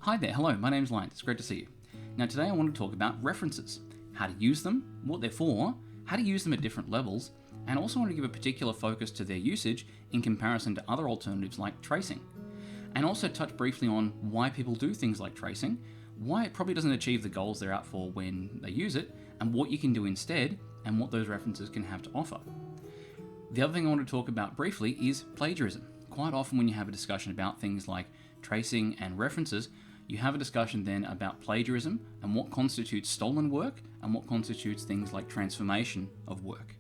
Hi there, hello, my name's Lines, it's great to see you. Now today I want to talk about references, how to use them, what they're for, how to use them at different levels, and also want to give a particular focus to their usage in comparison to other alternatives like tracing. And also touch briefly on why people do things like tracing, why it probably doesn't achieve the goals they're out for when they use it, and what you can do instead, and what those references can have to offer. The other thing I want to talk about briefly is plagiarism. Quite often when you have a discussion about things like tracing and references, you have a discussion then about plagiarism and what constitutes stolen work and what constitutes things like transformation of work.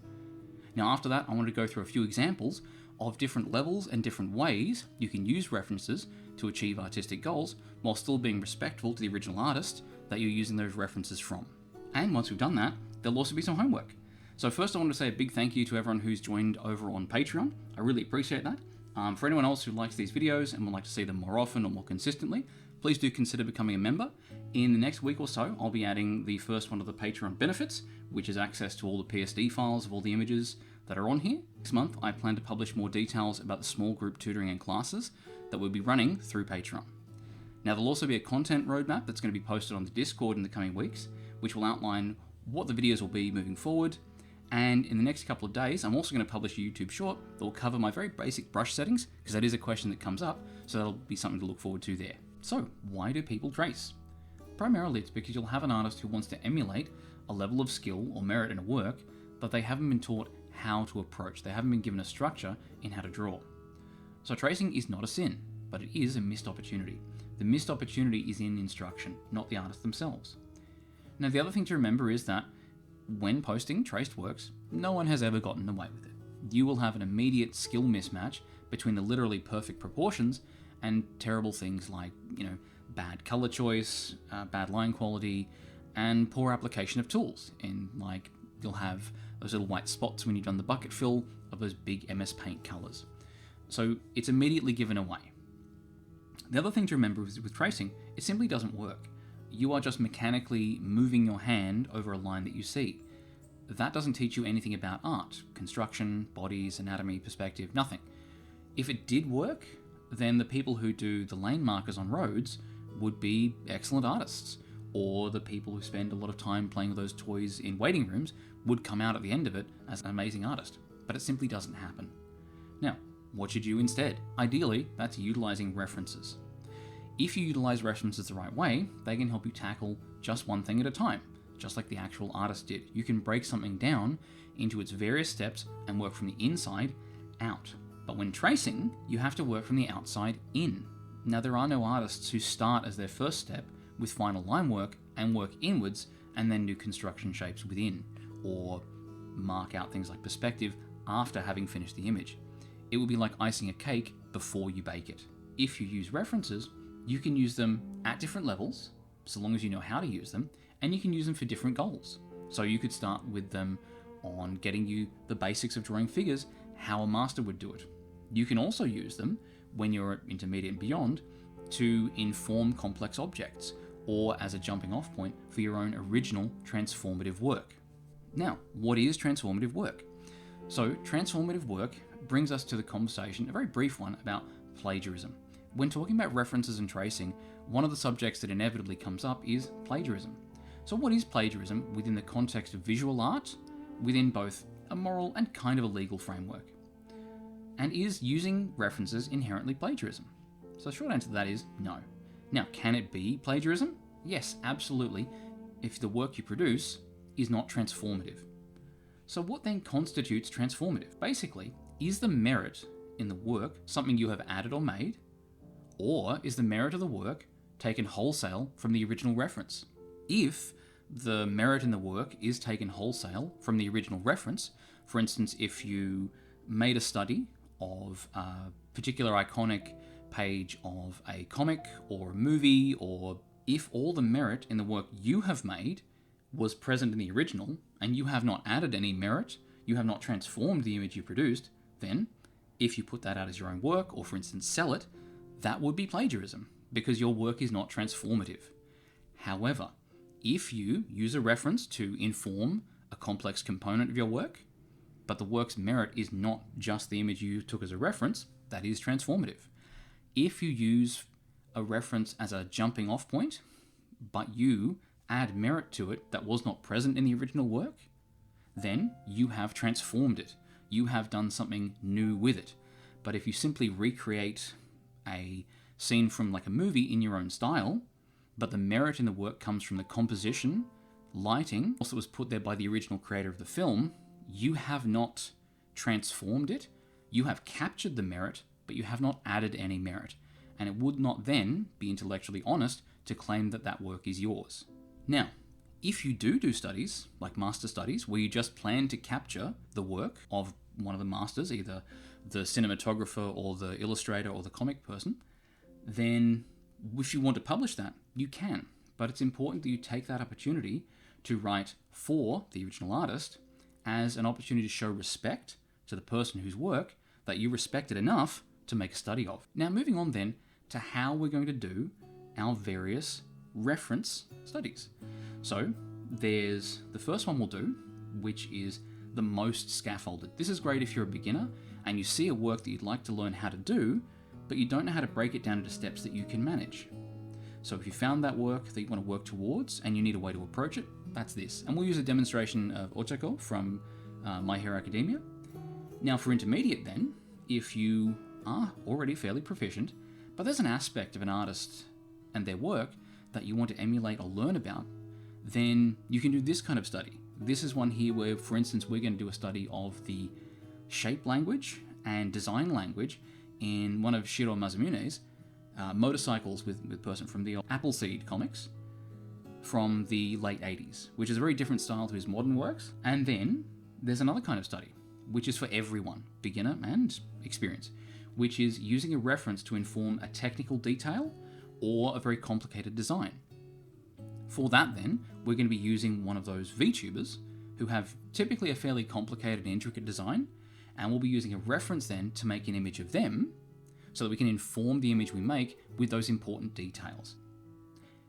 Now after that, I want to go through a few examples of different levels and different ways you can use references to achieve artistic goals while still being respectful to the original artist that you're using those references from. And once we've done that, there'll also be some homework. So first I want to say a big thank you to everyone who's joined over on Patreon. I really appreciate that. For anyone else who likes these videos and would like to see them more often or more consistently, please do consider becoming a member. In the next week or so, I'll be adding the first one of the Patreon benefits, which is access to all the PSD files of all the images that are on here. Next month, I plan to publish more details about the small group tutoring and classes that we'll be running through Patreon. Now, there'll also be a content roadmap that's going to be posted on the Discord in the coming weeks, which will outline what the videos will be moving forward. And in the next couple of days, I'm also going to publish a YouTube short that will cover my very basic brush settings, because that is a question that comes up, so that'll be something to look forward to there. So, why do people trace? Primarily it's because you'll have an artist who wants to emulate a level of skill or merit in a work, but they haven't been taught how to approach. They haven't been given a structure in how to draw. So tracing is not a sin, but it is a missed opportunity. The missed opportunity is in instruction, not the artists themselves. Now the other thing to remember is that when posting traced works, no one has ever gotten away with it. You will have an immediate skill mismatch between the literally perfect proportions and terrible things like, bad color choice, bad line quality, and poor application of tools. And you'll have those little white spots when you've done the bucket fill of those big MS Paint colors. So it's immediately given away. The other thing to remember is with tracing, it simply doesn't work. You are just mechanically moving your hand over a line that you see. That doesn't teach you anything about art, construction, bodies, anatomy, perspective, nothing. If it did work, then the people who do the lane markers on roads would be excellent artists, or the people who spend a lot of time playing with those toys in waiting rooms would come out at the end of it as an amazing artist. But it simply doesn't happen. Now, what should you do instead? Ideally, that's utilizing references. If you utilize references the right way, they can help you tackle just one thing at a time, just like the actual artist did. You can break something down into its various steps and work from the inside out. But when tracing, you have to work from the outside in. Now, there are no artists who start as their first step with final line work and work inwards and then do construction shapes within, or mark out things like perspective after having finished the image. It would be like icing a cake before you bake it. If you use references, you can use them at different levels, so long as you know how to use them, and you can use them for different goals. So you could start with them on getting you the basics of drawing figures, how a master would do it. You can also use them when you're at intermediate and beyond to inform complex objects, or as a jumping off point for your own original transformative work. Now, what is transformative work? So transformative work brings us to the conversation, a very brief one, about plagiarism. When talking about references and tracing, one of the subjects that inevitably comes up is plagiarism. So what is plagiarism within the context of visual art, within both a moral and kind of a legal framework? And is using references inherently plagiarism? So the short answer to that is no. Now, can it be plagiarism? Yes, absolutely, if the work you produce is not transformative. So what then constitutes transformative? Basically, is the merit in the work something you have added or made? Or is the merit of the work taken wholesale from the original reference? If the merit in the work is taken wholesale from the original reference, for instance, if you made a study of a particular iconic page of a comic or a movie, or if all the merit in the work you have made was present in the original and you have not added any merit, you have not transformed the image you produced, then if you put that out as your own work, or for instance sell it, that would be plagiarism, because your work is not transformative. However, if you use a reference to inform a complex component of your work, but the work's merit is not just the image you took as a reference, that is transformative. If you use a reference as a jumping off point, but you add merit to it that was not present in the original work, then you have transformed it. You have done something new with it. But if you simply recreate a scene from like a movie in your own style, but the merit in the work comes from the composition, lighting, also was put there by the original creator of the film, you have not transformed it. You have captured the merit, but you have not added any merit. And it would not then be intellectually honest to claim that that work is yours. Now, if you do studies, like master studies, where you just plan to capture the work of one of the masters, either the cinematographer or the illustrator or the comic person, then if you want to publish that, you can. But it's important that you take that opportunity to write for the original artist as an opportunity to show respect to the person whose work that you respected enough to make a study of. Now, moving on then to how we're going to do our various reference studies. So there's the first one we'll do, which is the most scaffolded. This is great if you're a beginner and you see a work that you'd like to learn how to do, but you don't know how to break it down into steps that you can manage. So if you found that work that you want to work towards and you need a way to approach it, that's this. And we'll use a demonstration of Otako from My Hero Academia. Now for intermediate then, if you are already fairly proficient, but there's an aspect of an artist and their work that you want to emulate or learn about, then you can do this kind of study. This is one here where, for instance, we're going to do a study of the shape language and design language in one of Shiro Masamune's motorcycles with person from the Appleseed comics from the late 80s, which is a very different style to his modern works. And then there's another kind of study, which is for everyone, beginner and experienced, which is using a reference to inform a technical detail or a very complicated design. For that then, we're going to be using one of those VTubers who have typically a fairly complicated and intricate design, and we'll be using a reference then to make an image of them so that we can inform the image we make with those important details.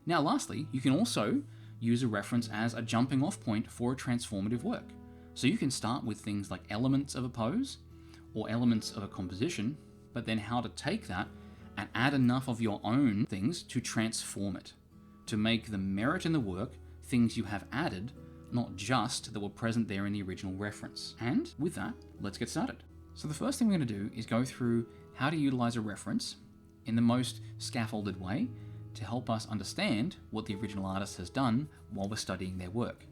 Now lastly, you can also use a reference as a jumping off point for a transformative work. So you can start with things like elements of a pose or elements of a composition, but then how to take that and add enough of your own things to transform it, to make the merit in the work things you have added, not just that were present there in the original reference. And with that, let's get started. So the first thing we're going to do is go through how to utilize a reference in the most scaffolded way to help us understand what the original artist has done while we're studying their work.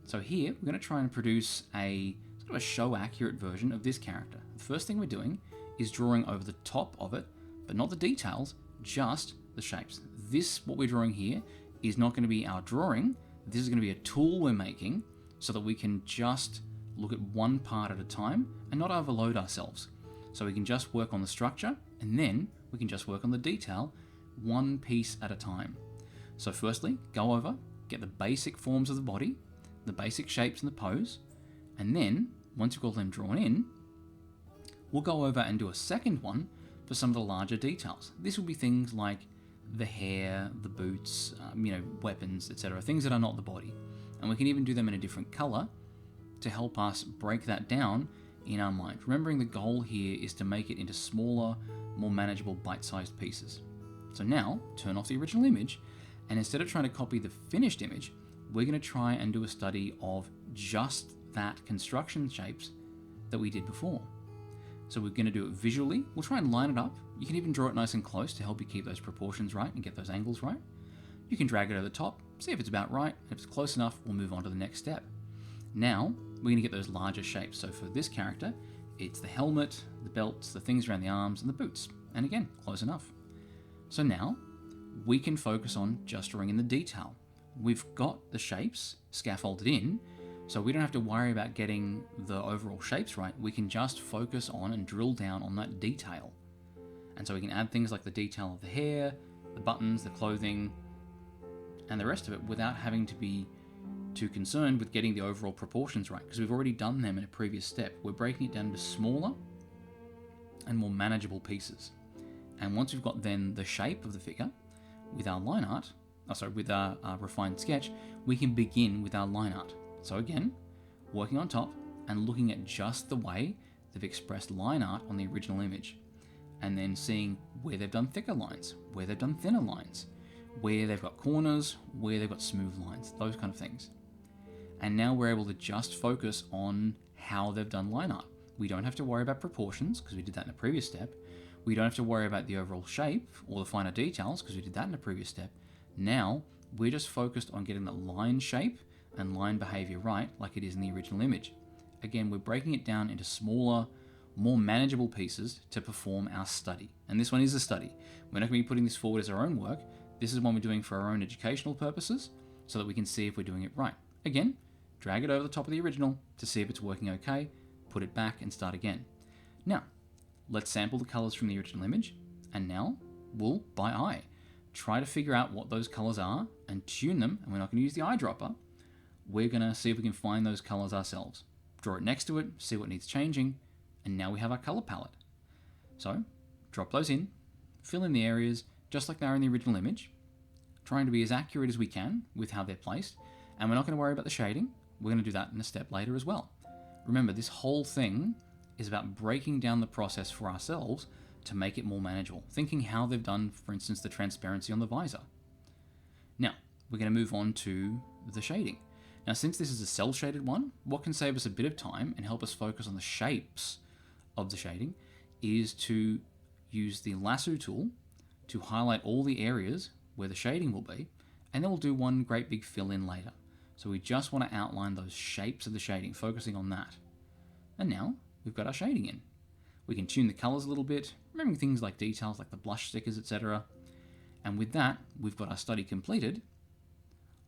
So here, we're going to try and produce a sort of a show-accurate version of this character. The first thing we're doing is drawing over the top of it, but not the details, just the shapes. This, what we're drawing here, is not going to be our drawing. This is going to be a tool we're making so that we can just look at one part at a time and not overload ourselves. So we can just work on the structure and then we can just work on the detail one piece at a time. So firstly, go over, get the basic forms of the body, the basic shapes and the pose, and then once you've got them drawn in, we'll go over and do a second one for some of the larger details. This will be things like the hair, the boots, weapons, etc., things that are not the body. And we can even do them in a different color to help us break that down in our mind. Remembering the goal here is to make it into smaller, more manageable bite-sized pieces. So now, turn off the original image, and instead of trying to copy the finished image, we're going to try and do a study of just that construction shapes that we did before. So we're going to do it visually. We'll try and line it up. You can even draw it nice and close to help you keep those proportions right and get those angles right. You can drag it over the top, see if it's about right. If it's close enough, we'll move on to the next step. Now, we're going to get those larger shapes. So for this character, it's the helmet, the belts, the things around the arms, and the boots. And again, close enough. So now, we can focus on just drawing in the detail. We've got the shapes scaffolded in, so we don't have to worry about getting the overall shapes right. We can just focus on and drill down on that detail. And so we can add things like the detail of the hair, the buttons, the clothing, and the rest of it without having to be too concerned with getting the overall proportions right, because we've already done them in a previous step. We're breaking it down into smaller and more manageable pieces. And once we've got then the shape of the figure with our line art, with our refined sketch, we can begin with our line art. So again, working on top and looking at just the way they've expressed line art on the original image. and then seeing where they've done thicker lines, where they've done thinner lines, where they've got corners, where they've got smooth lines, those kind of things. And now we're able to just focus on how they've done line art. We don't have to worry about proportions, because we did that in a previous step. We don't have to worry about the overall shape or the finer details, because we did that in a previous step. Now, we're just focused on getting the line shape and line behavior right, like it is in the original image. Again, we're breaking it down into smaller, more manageable pieces to perform our study. And this one is a study. We're not going to be putting this forward as our own work. This is one we're doing for our own educational purposes, so that we can see if we're doing it right. Again, drag it over the top of the original to see if it's working okay, put it back and start again. Now, let's sample the colors from the original image, and now we'll, by eye, try to figure out what those colors are and tune them, and we're not going to use the eyedropper. We're going to see if we can find those colors ourselves. Draw it next to it, see what needs changing, and now we have our color palette. So, drop those in, fill in the areas just like they are in the original image, trying to be as accurate as we can with how they're placed, and we're not going to worry about the shading. We're going to do that in a step later as well. Remember, this whole thing is about breaking down the process for ourselves to make it more manageable, thinking how they've done, for instance, the transparency on the visor. Now, we're going to move on to the shading. Now, since this is a cel-shaded one, what can save us a bit of time and help us focus on the shapes of the shading is to use the lasso tool to highlight all the areas where the shading will be, and then we'll do one great big fill-in later. So we just want to outline those shapes of the shading, focusing on that. And now we've got our shading in. We can tune the colors a little bit, remembering things like details like the blush stickers, etc. And with that, we've got our study completed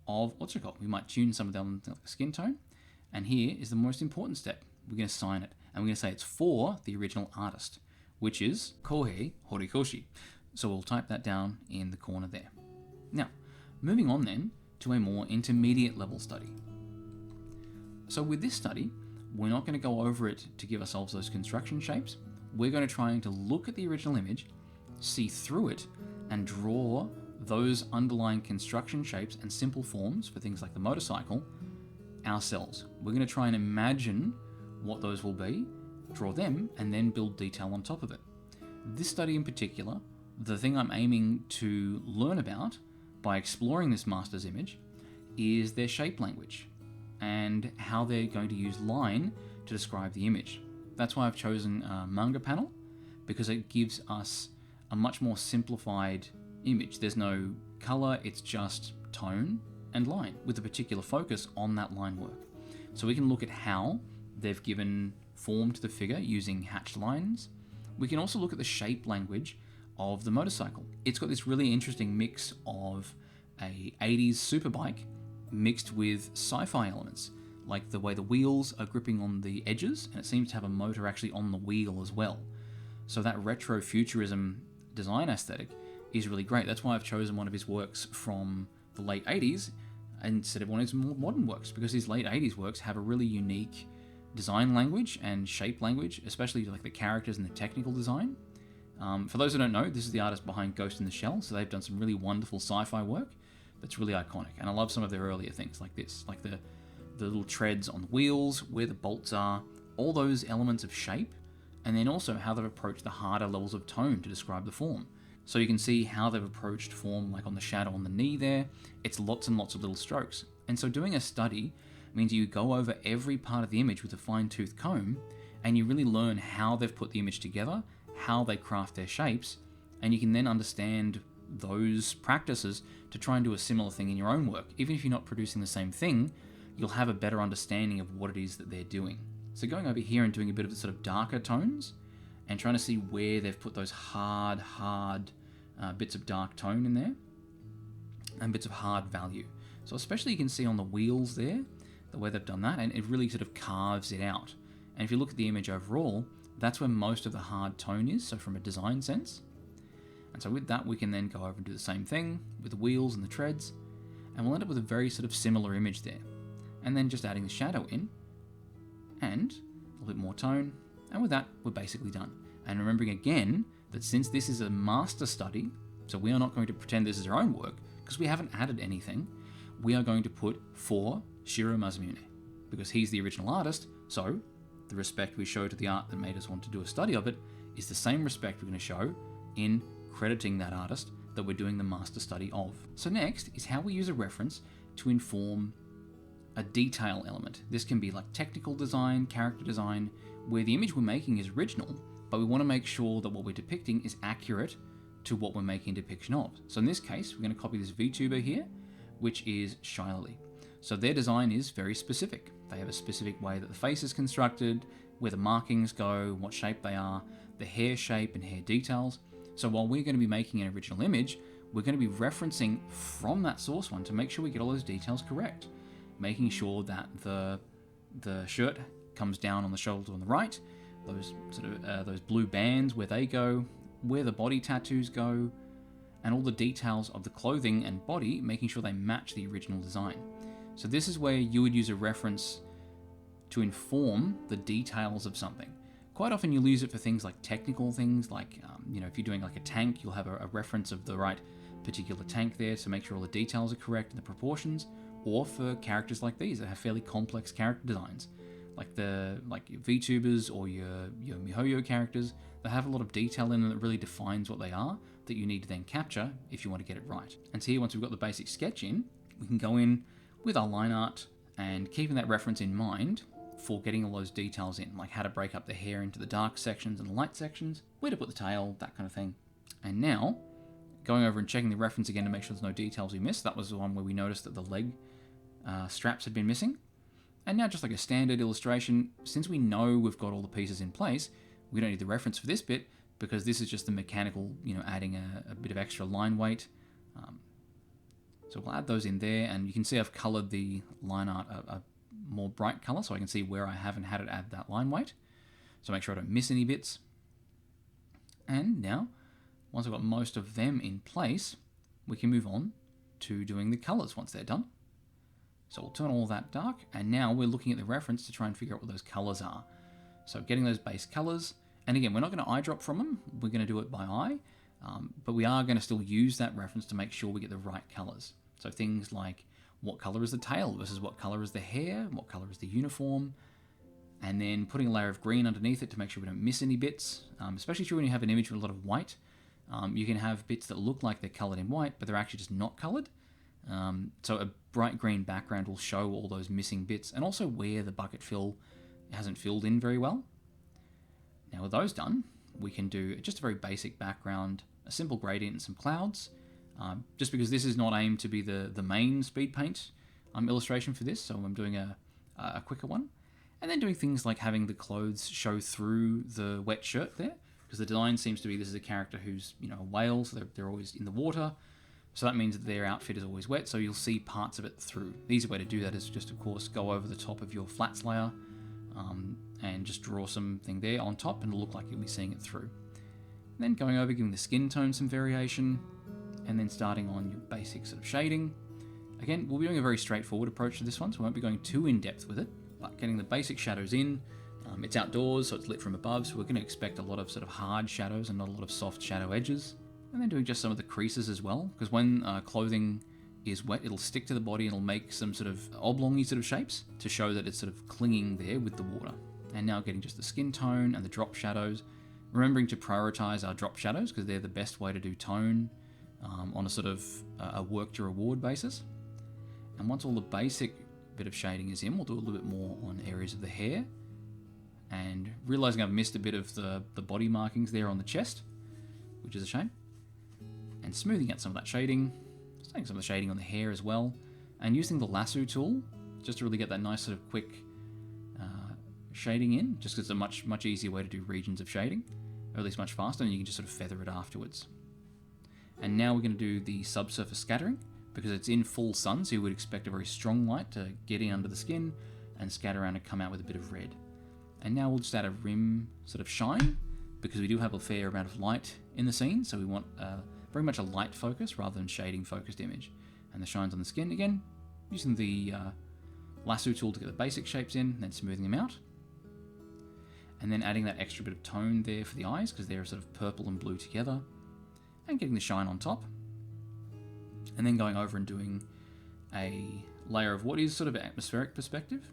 of what's it called. We might tune some of them like the skin tone. And here is the most important step. We're going to sign it. And we're going to say it's for the original artist, which is Kohei Horikoshi. So we'll type that down in the corner there. Now, moving on then to a more intermediate level study. So with this study, we're not going to go over it to give ourselves those construction shapes. We're going to try to look at the original image, see through it, and draw those underlying construction shapes and simple forms for things like the motorcycle ourselves. We're going to try and imagine what those will be, draw them, and then build detail on top of it. This study in particular, the thing I'm aiming to learn about by exploring this master's image is their shape language and how they're going to use line to describe the image. That's why I've chosen a manga panel, because it gives us a much more simplified image. There's no color, it's just tone and line with a particular focus on that line work. So we can look at how they've given form to the figure using hatched lines. We can also look at the shape language of the motorcycle. It's got this really interesting mix of a 80s superbike mixed with sci-fi elements, like the way the wheels are gripping on the edges, and it seems to have a motor actually on the wheel as well. So that retro futurism design aesthetic is really great. That's why I've chosen one of his works from the late 80s instead of one of his more modern works, because his late 80s works have a really unique design language and shape language, especially like the characters and the technical design. For those who don't know, this is the artist behind Ghost in the Shell, so they've done some really wonderful sci-fi work that's really iconic, and I love some of their earlier things like this, like the little treads on the wheels, where the bolts are, all those elements of shape, and then also how they've approached the harder levels of tone to describe the form. So you can see how they've approached form, like on the shadow on the knee there. It's lots and lots of little strokes. And so doing a study means you go over every part of the image with a fine-tooth comb, and you really learn how they've put the image together, how they craft their shapes, and you can then understand those practices to try and do a similar thing in your own work. Even if you're not producing the same thing, you'll have a better understanding of what it is that they're doing. So going over here and doing a bit of the sort of darker tones and trying to see where they've put those hard bits of dark tone in there and bits of hard value. So especially you can see on the wheels there, the way they've done that, and it really sort of carves it out. And if you look at the image overall, that's where most of the hard tone is, so from a design sense. And so with that, we can then go over and do the same thing with the wheels and the treads, and we'll end up with a very sort of similar image there. And then just adding the shadow in, and a little bit more tone, and with that, we're basically done. And remembering again that since this is a master study, so we are not going to pretend this is our own work, because we haven't added anything, we are going to put for Shiro Mazumune, because he's the original artist, so the respect we show to the art that made us want to do a study of it is the same respect we're going to show in crediting that artist that we're doing the master study of. So next is how we use a reference to inform a detail element. This can be like technical design, character design, where the image we're making is original, but we want to make sure that what we're depicting is accurate to what we're making a depiction of. So in this case, we're going to copy this VTuber here, which is Shylily. So their design is very specific. They have a specific way that the face is constructed, where the markings go, what shape they are, the hair shape and hair details. So while we're going to be making an original image, we're going to be referencing from that source one to make sure we get all those details correct. Making sure that the shirt comes down on the shoulder on the right, those those blue bands where they go, where the body tattoos go, and all the details of the clothing and body, making sure they match the original design. So this is where you would use a reference to inform the details of something. Quite often you'll use it for things like technical things, like if you're doing like a tank, you'll have a reference of the right particular tank there to make sure all the details are correct and the proportions. Or for characters like these that have fairly complex character designs, like your VTubers or your MiHoYo characters that have a lot of detail in them that really defines what they are, that you need to then capture if you want to get it right. And so here, once we've got the basic sketch in, we can go in with our line art and keeping that reference in mind for getting all those details in, like how to break up the hair into the dark sections and the light sections, where to put the tail, that kind of thing. And now, going over and checking the reference again to make sure there's no details we missed. That was the one where we noticed that the leg straps had been missing. And now, just like a standard illustration, since we know we've got all the pieces in place, we don't need the reference for this bit, because this is just the mechanical, adding a bit of extra line weight. So we'll add those in there, and you can see I've colored the line art a more bright color, so I can see where I haven't had it add that line weight. So make sure I don't miss any bits. And now, once I've got most of them in place, we can move on to doing the colors once they're done. So we'll turn all that dark, and now we're looking at the reference to try and figure out what those colors are. So getting those base colors, and again, we're not going to eyedrop from them, we're going to do it by eye, but we are going to still use that reference to make sure we get the right colors. So things like, what color is the tail versus what color is the hair, what color is the uniform, and then putting a layer of green underneath it to make sure we don't miss any bits, especially true when you have an image with a lot of white. You can have bits that look like they're colored in white, but they're actually just not colored. So a bright green background will show all those missing bits, and also where the bucket fill hasn't filled in very well. Now with those done, we can do just a very basic background, a simple gradient and some clouds, just because this is not aimed to be the main Speedpaint illustration for this, so I'm doing a quicker one. And then doing things like having the clothes show through the wet shirt there, because the design seems to be this is a character who's a whale, so they're always in the water. So that means that their outfit is always wet, so you'll see parts of it through. The easy way to do that is just, of course, go over the top of your flats layer and just draw something there on top, and it'll look like you'll be seeing it through. And then going over, giving the skin tone some variation, and then starting on your basic sort of shading. Again, we'll be doing a very straightforward approach to this one, so we won't be going too in-depth with it, but getting the basic shadows in. It's outdoors, so it's lit from above, so we're going to expect a lot of sort of hard shadows and not a lot of soft shadow edges. And then doing just some of the creases as well, because when clothing is wet, it'll stick to the body and it'll make some sort of oblongy sort of shapes to show that it's sort of clinging there with the water. And now getting just the skin tone and the drop shadows, remembering to prioritize our drop shadows because they're the best way to do tone on a sort of a work to reward basis. And once all the basic bit of shading is in, we'll do a little bit more on areas of the hair, and realizing I've missed a bit of the body markings there on the chest, which is a shame. And smoothing out some of that shading, starting some of the shading on the hair as well, and using the lasso tool just to really get that nice sort of quick shading in, just because it's a much easier way to do regions of shading, or at least much faster, and you can just sort of feather it afterwards. And now we're going to do the subsurface scattering, because it's in full sun, so you would expect a very strong light to get in under the skin and scatter around and come out with a bit of red. And now we'll just add a rim sort of shine, because we do have a fair amount of light in the scene, so we want very much a light focus rather than shading focused image. And the shines on the skin, again, using the lasso tool to get the basic shapes in, then smoothing them out. And then adding that extra bit of tone there for the eyes, because they're sort of purple and blue together, and getting the shine on top. And then going over and doing a layer of what is sort of an atmospheric perspective,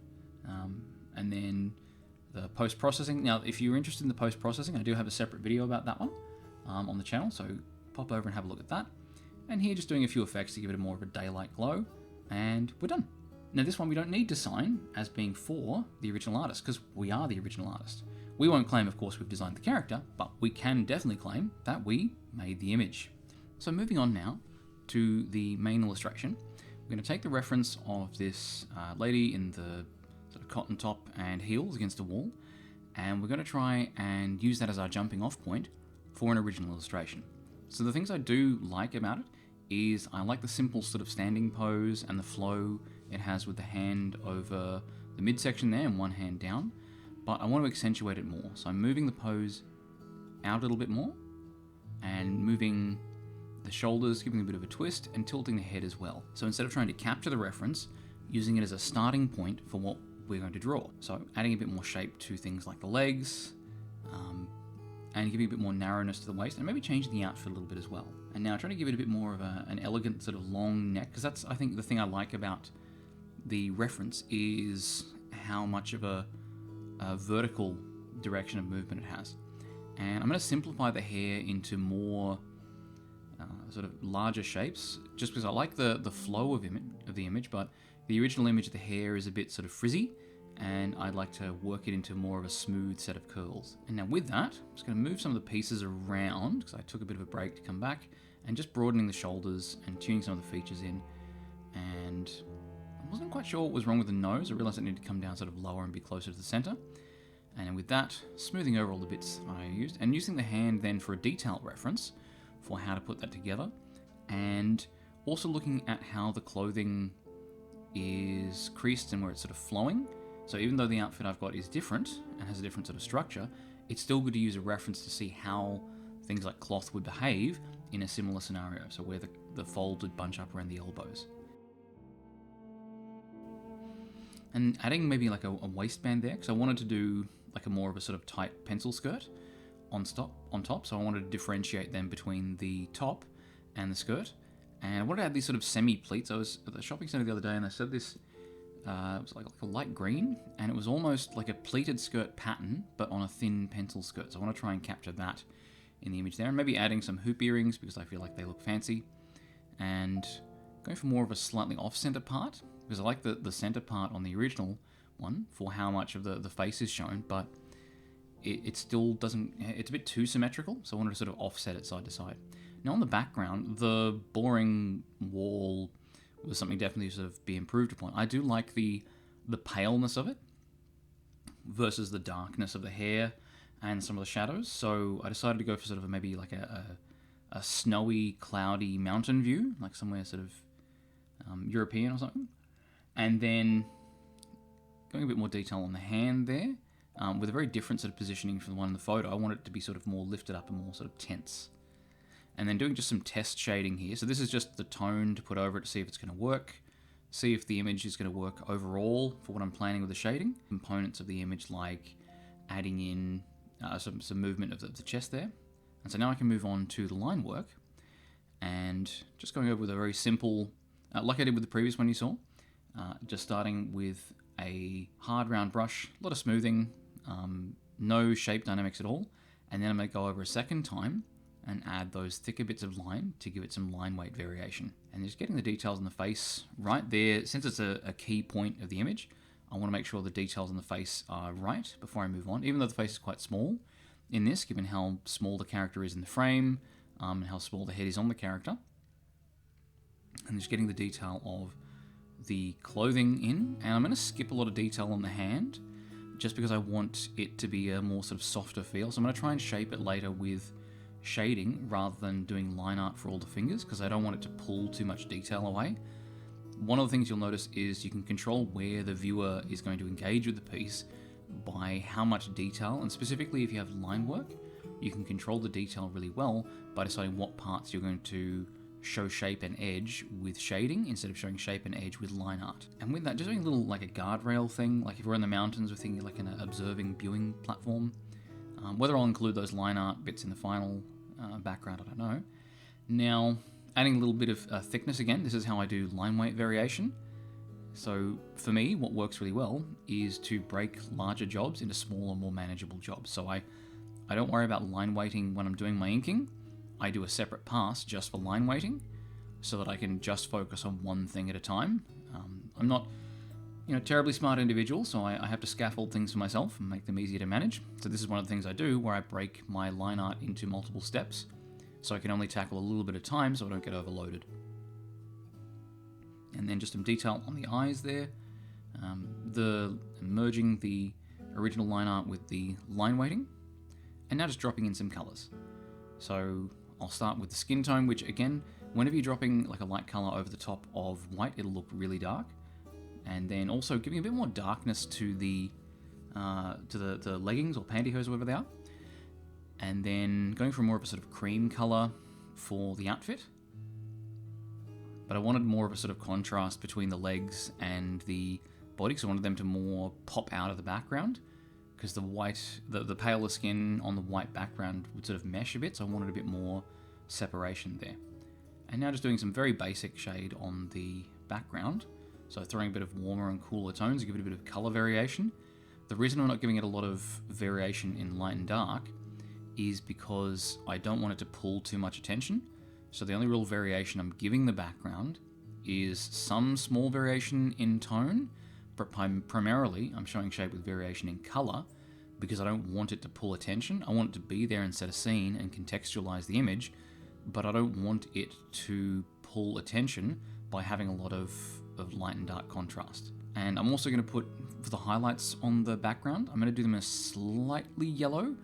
and then the post-processing. Now, if you're interested in the post-processing, I do have a separate video about that one on the channel, so pop over and have a look at that. And here, just doing a few effects to give it more of a daylight glow, and we're done. Now, this one we don't need to sign as being for the original artist, because we are the original artist. We won't claim, of course, we've designed the character, but we can definitely claim that we made the image. So moving on now to the main illustration, we're going to take the reference of this lady in the sort of cotton top and heels against a wall, and we're going to try and use that as our jumping off point for an original illustration. So the things I do like about it is I like the simple sort of standing pose and the flow it has with the hand over the midsection there and one hand down, but I want to accentuate it more. So I'm moving the pose out a little bit more and moving the shoulders, giving a bit of a twist, and tilting the head as well. So instead of trying to capture the reference, using it as a starting point for what we're going to draw. So adding a bit more shape to things like the legs, and giving a bit more narrowness to the waist, and maybe changing the outfit a little bit as well. And now trying to give it a bit more of an elegant sort of long neck, because that's, I think, the thing I like about the reference is how much of a vertical direction of movement it has. And I'm going to simplify the hair into more sort of larger shapes, just because I like the flow of the image, but the original image of the hair is a bit sort of frizzy, and I'd like to work it into more of a smooth set of curls. And now with that, I'm just going to move some of the pieces around, because I took a bit of a break to come back, and just broadening the shoulders and tuning some of the features in. And I wasn't quite sure what was wrong with the nose. I realized it needed to come down sort of lower and be closer to the center. And with that, smoothing over all the bits I used, and using the hand then for a detail reference for how to put that together, and also looking at how the clothing is creased and where it's sort of flowing. So even though the outfit I've got is different and has a different sort of structure, it's still good to use a reference to see how things like cloth would behave in a similar scenario, so where the fold would bunch up around the elbows. And adding maybe like a waistband there, because I wanted to do like a more of a sort of tight pencil skirt on top, so I wanted to differentiate them between the top and the skirt. And I wanted to add these sort of semi-pleats. I was at the shopping centre the other day and they said this, it was like a light green, and it was almost like a pleated skirt pattern, but on a thin pencil skirt. So I want to try and capture that in the image there, and maybe adding some hoop earrings because I feel like they look fancy, and going for more of a slightly off-center part, because I like the center part on the original one for how much of the face is shown, but it still doesn't, it's a bit too symmetrical, so I wanted to sort of offset it side to side. Now on the background, the boring wall was something definitely to sort of be improved upon. I do like the paleness of it versus the darkness of the hair and some of the shadows, so I decided to go for sort of maybe like a snowy, cloudy mountain view, like somewhere sort of European or something. And then going a bit more detail on the hand there, with a very different sort of positioning from the one in the photo. I want it to be sort of more lifted up and more sort of tense. And then doing just some test shading here. So this is just the tone to put over it to see if it's going to work, see if the image is going to work overall for what I'm planning with the shading. Components of the image, like adding in some movement of the chest there. And so now I can move on to the line work, and just going over with a very simple, like I did with the previous one you saw, just starting with a hard round brush, a lot of smoothing, no shape dynamics at all, and then I'm going to go over a second time and add those thicker bits of line to give it some line weight variation. And just getting the details on the face right there, since it's a key point of the image, I want to make sure the details on the face are right before I move on, even though the face is quite small in this, given how small the character is in the frame, and how small the head is on the character. And just getting the detail of the clothing in, and I'm going to skip a lot of detail on the hand, just because I want it to be a more sort of softer feel. So I'm going to try and shape it later with shading rather than doing line art for all the fingers, because I don't want it to pull too much detail away. One of the things you'll notice is you can control where the viewer is going to engage with the piece by how much detail, and specifically if you have line work, you can control the detail really well by deciding what parts you're going to show shape and edge with shading instead of showing shape and edge with line art. And with that, just doing a little like a guardrail thing, like if we're in the mountains, we're thinking like an observing viewing platform. Whether I'll include those line art bits in the final background, I don't know. Now, adding a little bit of thickness again, this is how I do line weight variation. So for me, what works really well is to break larger jobs into smaller, more manageable jobs. So I don't worry about line weighting when I'm doing my inking. I do a separate pass just for line weighting so that I can just focus on one thing at a time. I'm not terribly smart individual, so I have to scaffold things for myself and make them easier to manage. So this is one of the things I do where I break my line art into multiple steps so I can only tackle a little bit at a time so I don't get overloaded. And then just some detail on the eyes there. Merging the original line art with the line weighting. And now just dropping in some colors. So I'll start with the skin tone, which again, whenever you're dropping like a light color over the top of white, it'll look really dark. And then also giving a bit more darkness to the leggings or pantyhose, whatever they are. And then going for more of a sort of cream color for the outfit. But I wanted more of a sort of contrast between the legs and the body, because I wanted them to more pop out of the background, because the paler skin on the white background would sort of mesh a bit, so I wanted a bit more separation there. And now just doing some very basic shade on the background, so throwing a bit of warmer and cooler tones to give it a bit of color variation. The reason I'm not giving it a lot of variation in light and dark is because I don't want it to pull too much attention. So the only real variation I'm giving the background is some small variation in tone, but primarily I'm showing shape with variation in color because I don't want it to pull attention. I want it to be there and set a scene and contextualize the image, but I don't want it to pull attention by having a lot of light and dark contrast. And I'm also going to put, for the highlights on the background, I'm going to do them in a slightly yellow,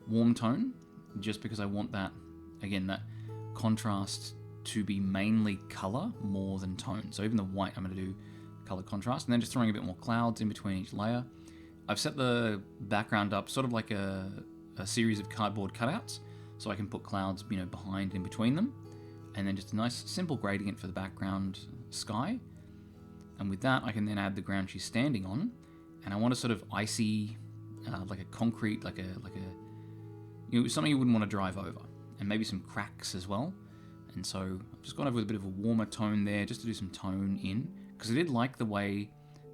warm tone, just because I want that, again, that contrast to be mainly color more than tone. So even the white, I'm going to do color contrast, and then just throwing a bit more clouds in between each layer. I've set the background up sort of like a series of cardboard cutouts, so I can put clouds, behind in between them, and then just a nice simple gradient for the background sky. And with that, I can then add the ground she's standing on, and I want a sort of icy, like a concrete, like a something you wouldn't want to drive over. And maybe some cracks as well. And so I've just gone over with a bit of a warmer tone there just to do some tone in, because I did like the way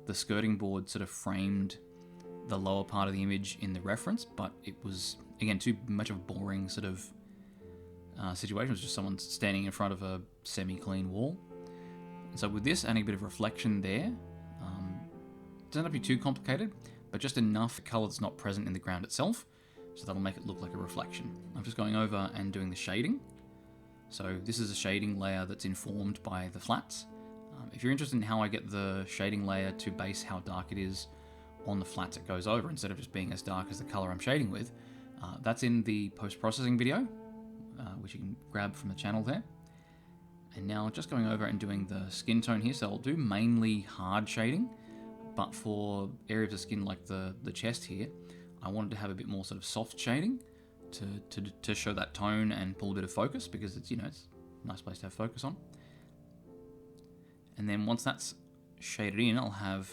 the skirting board sort of framed the lower part of the image in the reference, but it was, again, too much of a boring sort of situation. It was just someone standing in front of a semi-clean wall. And so with this, adding a bit of reflection there, it doesn't have to be too complicated, but just enough color that's not present in the ground itself, so that'll make it look like a reflection. I'm just going over and doing the shading. So this is a shading layer that's informed by the flats. If you're interested in how I get the shading layer to base how dark it is on the flats it goes over, instead of just being as dark as the color I'm shading with, that's in the post-processing video, which you can grab from the channel there. And now just going over and doing the skin tone here, so I'll do mainly hard shading, but for areas of skin like the chest here, I wanted to have a bit more sort of soft shading to show that tone and pull a bit of focus, because it's, it's a nice place to have focus on. And then once that's shaded in, I'll have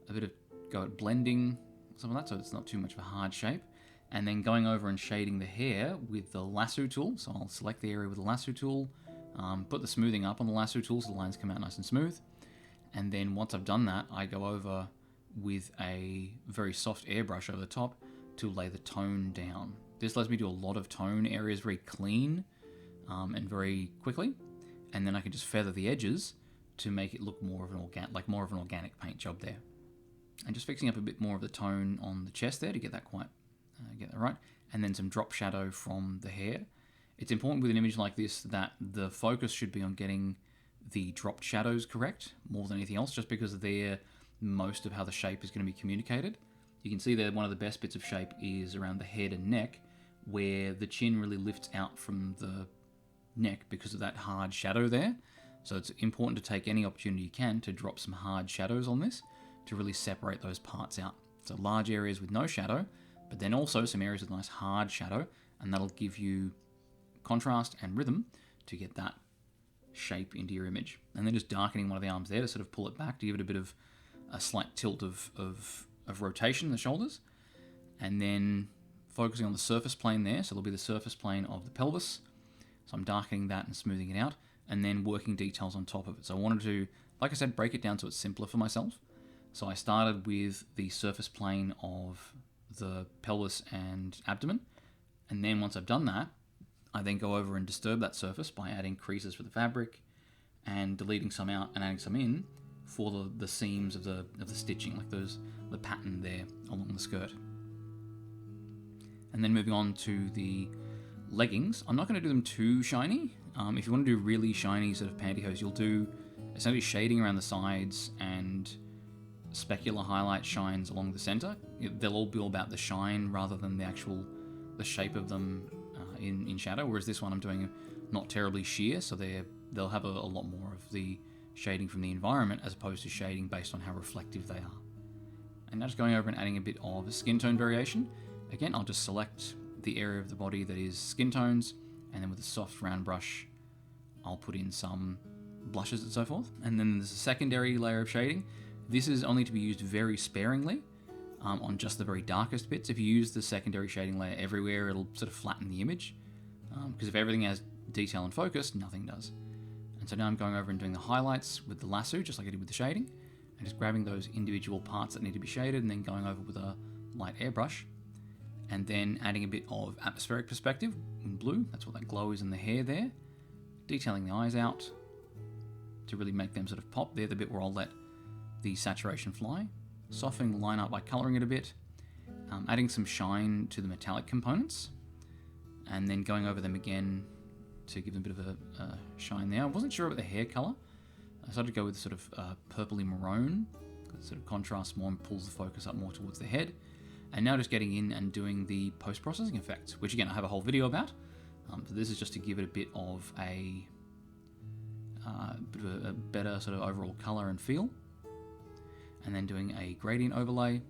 a bit of go at blending some of that, so it's not too much of a hard shape. And then going over and shading the hair with the lasso tool. So I'll select the area with the lasso tool, put the smoothing up on the lasso tool so the lines come out nice and smooth. And then once I've done that, I go over with a very soft airbrush over the top to lay the tone down. This lets me do a lot of tone areas very clean and very quickly, and then I can just feather the edges to make it look more of an organic paint job there. And just fixing up a bit more of the tone on the chest there to get that get that right, and then some drop shadow from the hair. It's important with an image like this that the focus should be on getting the dropped shadows correct more than anything else, just because they're most of how the shape is going to be communicated. You can see there one of the best bits of shape is around the head and neck, where the chin really lifts out from the neck because of that hard shadow there. So it's important to take any opportunity you can to drop some hard shadows on this to really separate those parts out. So large areas with no shadow, but then also some areas with nice hard shadow, and that'll give you contrast and rhythm to get that shape into your image. And then just darkening one of the arms there to sort of pull it back to give it a bit of a slight tilt of rotation in the shoulders. And then focusing on the surface plane there, so there'll be the surface plane of the pelvis. So I'm darkening that and smoothing it out. and then working details on top of it. So I wanted to, like I said, break it down so it's simpler for myself. So I started with the surface plane of the pelvis and abdomen, and then once I've done that, I then go over and disturb that surface by adding creases for the fabric and deleting some out and adding some in for the seams of the stitching, like the pattern there along the skirt. And then moving on to the leggings, I'm not going to do them too shiny. If you want to do really shiny sort of pantyhose, you'll do essentially shading around the sides and specular highlight shines along the center. They'll all be all about the shine rather than the shape of them in shadow, whereas this one I'm doing not terribly sheer, so they'll have a lot more of the shading from the environment as opposed to shading based on how reflective they are. And now just going over and adding a bit of skin tone variation. Again, I'll just select the area of the body that is skin tones, and then with a soft round brush I'll put in some blushes and so forth. And then there's a secondary layer of shading. This is only to be used very sparingly on just the very darkest bits. If you use the secondary shading layer everywhere, it'll sort of flatten the image, because if everything has detail and focus, nothing does. And so now I'm going over and doing the highlights with the lasso, just like I did with the shading, and just grabbing those individual parts that need to be shaded and then going over with a light airbrush, and then adding a bit of atmospheric perspective in blue. That's what that glow is in the hair there. Detailing the eyes out to really make them sort of pop. They're the bit where I'll let the saturation fly. Softening the line up by colouring it a bit. Adding some shine to the metallic components. And then going over them again to give them a bit of a shine there. I wasn't sure about the hair colour. I started to go with sort of purpley maroon. It sort of contrasts more and pulls the focus up more towards the head. And now just getting in and doing the post-processing effect, which again I have a whole video about. So this is just to give it a bit of a better sort of overall colour and feel. And then doing a gradient overlay.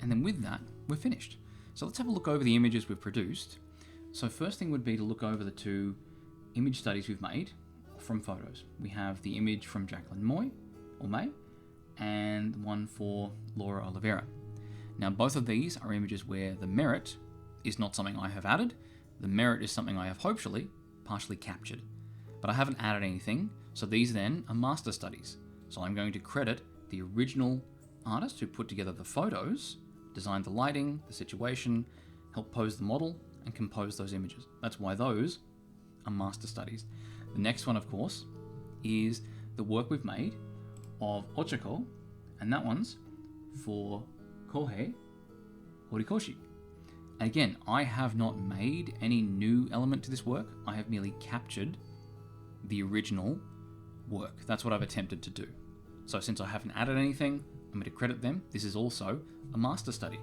And then with that, we're finished. So let's have a look over the images we've produced. So first thing would be to look over the two image studies we've made from photos. We have the image from Jacqueline May, and one for Laura Oliveira. Now both of these are images where the merit is not something I have added. The merit is something I have hopefully partially captured. But I haven't added anything, so these then are master studies. So I'm going to credit the original artist who put together the photos, designed the lighting, the situation, helped pose the model, and compose those images. That's why those are master studies. The next one, of course, is the work we've made of Ochako, and that one's for Kohei Horikoshi. And again, I have not made any new element to this work. I have merely captured the original work. That's what I've attempted to do. So since I haven't added anything, I'm going to credit them. This is also a master study,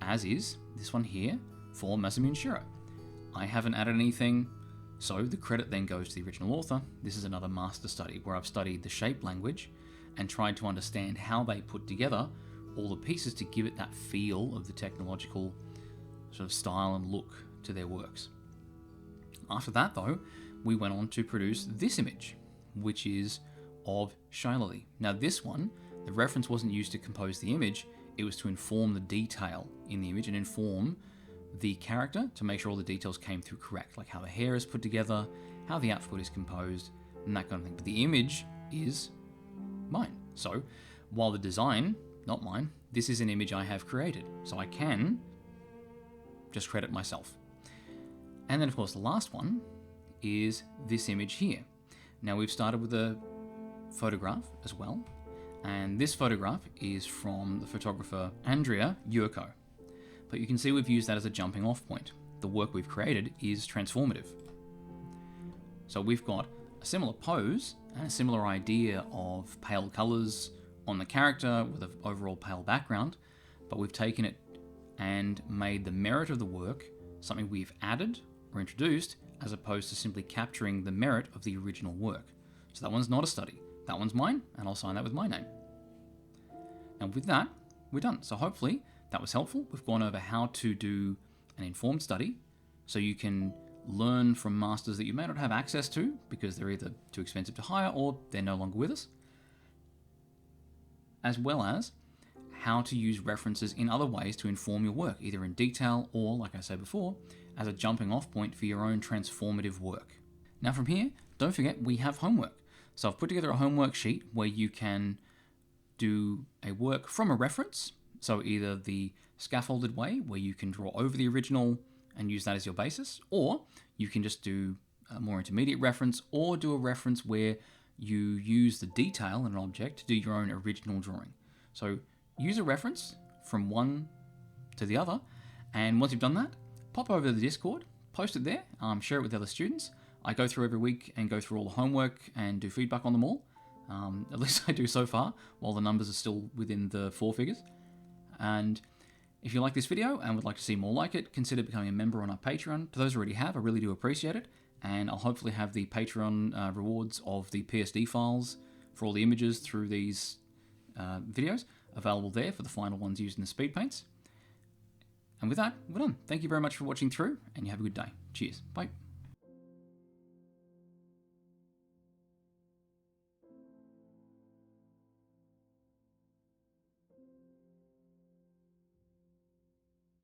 as is this one here for Masamune Shirow. I haven't added anything, so the credit then goes to the original author. This is another master study where I've studied the shape language and tried to understand how they put together all the pieces to give it that feel of the technological sort of style and look to their works. After that, though, we went on to produce this image, which is of Shylily. Now this one, the reference wasn't used to compose the image, it was to inform the detail in the image and inform the character to make sure all the details came through correct, like how the hair is put together, how the outfit is composed, and that kind of thing. But the image is mine. So while the design, not mine, this is an image I have created. So I can just credit myself. And then of course the last one is this image here. Now we've started with a photograph as well, and this photograph is from the photographer Andrea Yurko. But you can see we've used that as a jumping off point. The work we've created is transformative. So we've got a similar pose and a similar idea of pale colours on the character with an overall pale background, but we've taken it and made the merit of the work something we've added or introduced, as opposed to simply capturing the merit of the original work. So that one's not a study. That one's mine, and I'll sign that with my name. And with that, we're done. So hopefully that was helpful. We've gone over how to do an informed study, so you can learn from masters that you may not have access to because they're either too expensive to hire or they're no longer with us, as well as how to use references in other ways to inform your work, either in detail or, like I said before, as a jumping off point for your own transformative work. Now from here, don't forget we have homework. So I've put together a homework sheet where you can do a work from a reference. So either the scaffolded way, where you can draw over the original and use that as your basis, or you can just do a more intermediate reference, or do a reference where you use the detail in an object to do your own original drawing. So use a reference from one to the other, and once you've done that, pop over to the Discord, post it there, share it with other students. I go through every week and go through all the homework and do feedback on them all. At least I do so far, while the numbers are still within the 4 figures. And if you like this video and would like to see more like it, consider becoming a member on our Patreon. To those who already have, I really do appreciate it. And I'll hopefully have the Patreon rewards of the PSD files for all the images through these videos available there for the final ones used in the speed paints. And with that, we're done. Thank you very much for watching through, and you have a good day. Cheers. Bye.